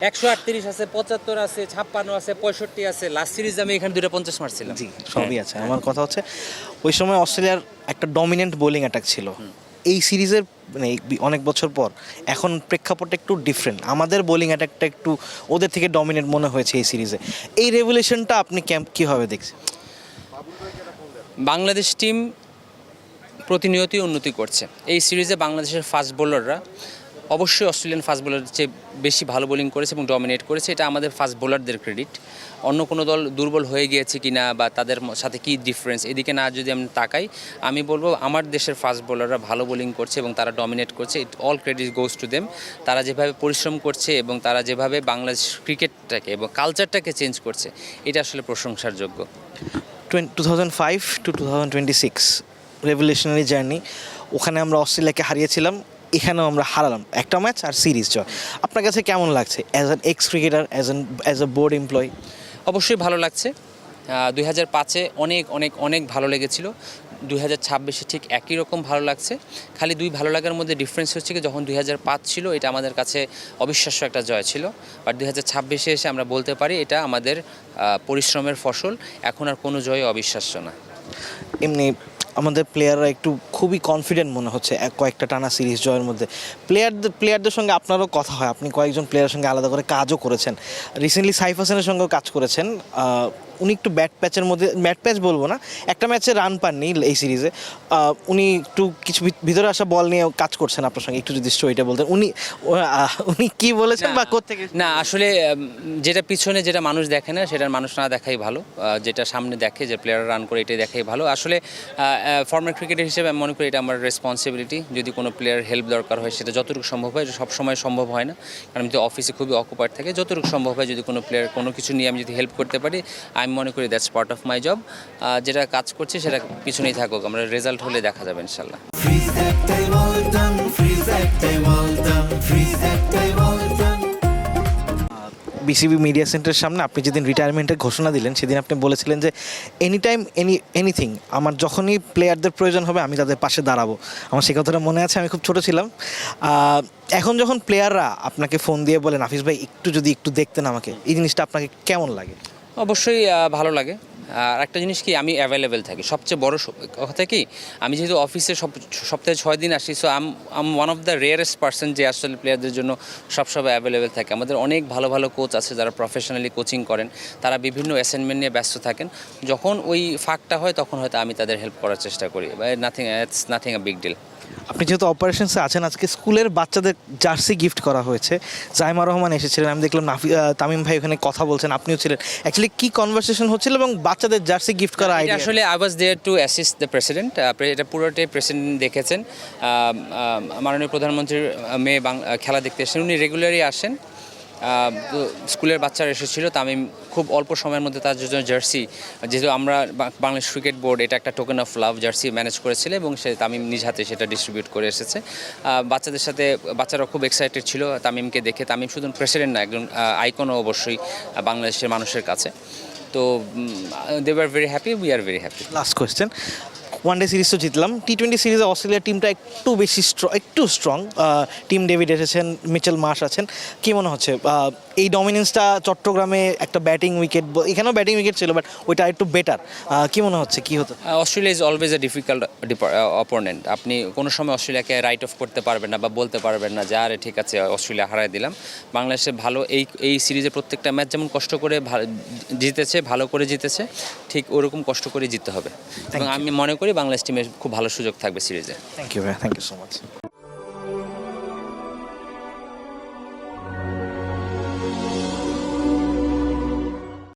138 আছে, 75 আছে, 56 আছে, 65 আছে। লাস্ট সিরিজ আমি এখানে 250 মারছিলাম। জি সবই আছে। আমার কথা হচ্ছে ওই সময় অস্ট্রেলিয়ার একটা ডমিনেন্ট বোলিং অ্যাটাক ছিল। এই সিরিজের মানে অনেক বছর পর এখন প্রেক্ষাপটটা একটু ডিফারেন্ট, আমাদের বোলিং অ্যাটাকটা একটু ওদের থেকে ডমিনেন্ট মনে হয়েছে এই সিরিজে। এই রেভুলেশনটা আপনি কীভাবে দেখছেন? বাংলাদেশ টিম প্রতিনিয়তই উন্নতি করছে। এই সিরিজে বাংলাদেশের ফাস্ট বোলাররা অবশ্যই অস্ট্রেলিয়ান ফাস্ট বোলারের চেয়ে বেশি ভালো বোলিং করেছে এবং ডমিনেট করেছে। এটা আমাদের ফাস্ট বোলারদের ক্রেডিট। অন্য কোনো দল দুর্বল হয়ে গিয়েছে কিনা বা তাদের সাথে কী ডিফারেন্স, এদিকে না যদি আমি তাকাই, আমি বলবো আমার দেশের ফাস্ট বোলাররা ভালো বোলিং করছে এবং তারা ডমিনেট করছে। It all credit goes to them. তারা যেভাবে পরিশ্রম করছে এবং তারা যেভাবে বাংলাদেশ ক্রিকেটটাকে এবং কালচারটাকে চেঞ্জ করছে, এটা আসলে প্রশংসার যোগ্য। 2005 to 2026 রেভলিউশনারি জার্নি, ওখানে আমরা অস্ট্রেলিয়াকে হারিয়েছিলাম, এখানেও আমরা হারালাম একটা ম্যাচ আর সিরিজ জয়। আপনার কাছে কেমন লাগছে as an x cricketer, as a board employee? অবশ্যই ভালো লাগছে। 2005-এ অনেক অনেক অনেক ভালো লেগেছিল। 2026-এ ঠিক একই রকম ভালো লাগছে। খালি দুই ভালো লাগার মধ্যে ডিফারেন্স হচ্ছে কি, যখন 2005 ছিল এটা আমাদের কাছে অবিশ্বাস্য একটা জয় ছিল, বাট 2026-এ এসে আমরা বলতে পারি এটা আমাদের পরিশ্রমের ফসল। এখন আর কোনো জয় অবিশ্বাস্য না। এমনি আমাদের প্লেয়াররা একটু খুবই কনফিডেন্ট মনে হচ্ছে কয়েকটা টানা সিরিজ জয়ের মধ্যে। প্লেয়ারদের সঙ্গে আপনারও কথা হয়, আপনি কয়েকজন প্লেয়ারের সঙ্গে আলাদা করে কাজও করেছেন, রিসেন্টলি সাইফ হাসানের সঙ্গেও কাজ করেছেন। উনি একটু ব্যাট প্যাচ বলবো না, একটা ম্যাচে রান পাননি এই সিরিজে। উনি একটু কিছু ভিতরে আসা বল নিয়ে কাজ করছেন আপনার সঙ্গে, একটু যদি স্টোরিটা বলতেন উনি কি বলেছেন বা কোত্থেকে? না আসলে যেটা পিছনে যেটা মানুষ দেখে না সেটার মানুষ না দেখাই ভালো। যেটা সামনে দেখে যে প্লেয়ার রান করে এটাই দেখাই ভালো। আসলে ফর্মার ক্রিকেটার হিসেবে আমি মনে করি এটা আমার রেসপন্সিবিলিটি। যদি কোনো প্লেয়ার হেল্প দরকার হয় সেটা যতটুকু সম্ভব হয়, সব সময় সম্ভব হয় না, কারণ আমি তো অফিসে খুবই অকুপাইড থাকে। যতটুকু সম্ভব হয় যদি কোনো প্লেয়ার কোনো কিছু নিয়ে আমি যদি হেল্প করতে পারি, আমি মনে করি that's part of my job. যেটা কাজ করছে সেটা পিছনেই থাকুক, আমরা রেজাল্ট হলে দেখা যাবে ইনশাল্লাহ। বিসিবি মিডিয়া সেন্টারের সামনে আপনি যেদিন রিটায়ারমেন্টের ঘোষণা দিলেন সেদিন আপনি বলেছিলেন যে এনি টাইম এনিথিং, আমার যখনই প্লেয়ারদের প্রয়োজন হবে আমি তাদের পাশে দাঁড়াবো। আমার সেই কথাটা মনে আছে, আমি খুব ছোট ছিলাম। এখন যখন প্লেয়াররা আপনাকে ফোন দিয়ে বলেন নাফিস ভাই একটু দেখতেন আমাকে, এই জিনিসটা আপনাকে কেমন লাগে? অবশ্যই ভালো লাগে। আর একটা জিনিস কি, আমি অ্যাভেলেবেল থাকি। সবচেয়ে বড় কথা কি, আমি যেহেতু অফিসে সপ্তাহে 6 দিন আসি, so I'm one of the rarest person যে আসলে প্লেয়ারদের জন্য সবসময় অ্যাভেলেবেল থাকে। আমাদের অনেক ভালো ভালো কোচ আছে যারা প্রফেশনালি কোচিং করেন, তারা বিভিন্ন অ্যাসাইনমেন্ট নিয়ে ব্যস্ত থাকেন। যখন ওই ফাঁকটা হয় তখন হয়তো আমি তাদের হেল্প করার চেষ্টা করি। It's nothing a big deal. আপনি যেহেতু অপারেশনসে আছেন, আজকে স্কুলের বাচ্চাদের জার্সি গিফট করা হয়েছে। জাইমা রহমান এসেছিলেন, আমি দেখলাম তামিম ভাই ওখানে কথা বলছেন, আপনিও ছিলেন। অ্যাকচুয়ালি কি কনভারসেশন হচ্ছিল এবং বাচ্চাদের জার্সি গিফট করা আইডিয়া? আসলে I was there to assist the president. এটা পুরোটাই প্রেসিডেন্ট দেখেছেন। মাননীয় প্রধানমন্ত্রীর মেয়ে খেলা দেখতে এসেছেন, উনি রেগুলারই আসেন। স্কুলের বাচ্চারা এসেছিল, তামিম খুব অল্প সময়ের মধ্যে তার জন্য জার্সি, যেহেতু আমরা বাংলাদেশ ক্রিকেট বোর্ড এটা একটা token of love jersey manage করেছিল এবং সে তামিম নিজ হাতে সেটা ডিস্ট্রিবিউট করে এসেছে বাচ্চাদের সাথে। বাচ্চারা খুব এক্সাইটেড ছিল তামিমকে দেখে। তামিম শুধু প্রেসিডেন্ট না, একজন আইকনও অবশ্যই বাংলাদেশের মানুষের কাছে। তো they are very happy, we are very happy. Last question, one day series তো জিতলাম, টি-20 সিরিজে অস্ট্রেলিয়ার টিমটা একটু স্ট্রং। টিম ডেভিড এসেছেন, মিচেল মার্শ আছেন, কী মনে হচ্ছে এই ডমিনেন্সটা চট্টগ্রামে একটা ব্যাটিং উইকেট, এখানেও ব্যাটিং উইকেট ছিল বাট ওইটা একটু বেটার, কী মনে হচ্ছে কী হতো? Australia is always a difficult opponent. আপনি কোনো সময় অস্ট্রেলিয়াকে রাইট অফ করতে পারবেন না বা বলতে পারবেন না যে আরে ঠিক আছে অস্ট্রেলিয়া হারাই দিলাম। বাংলাদেশে ভালো এই সিরিজে প্রত্যেকটা ম্যাচ যেমন কষ্ট করে জিতেছে, ভালো করে জিতেছে, ঠিক ওরকম কষ্ট করে জিততে হবে এবং আমি মনে করি বাংলাদেশ টিমের খুব ভালো সুযোগ থাকবে সিরিজে। Thank you so much.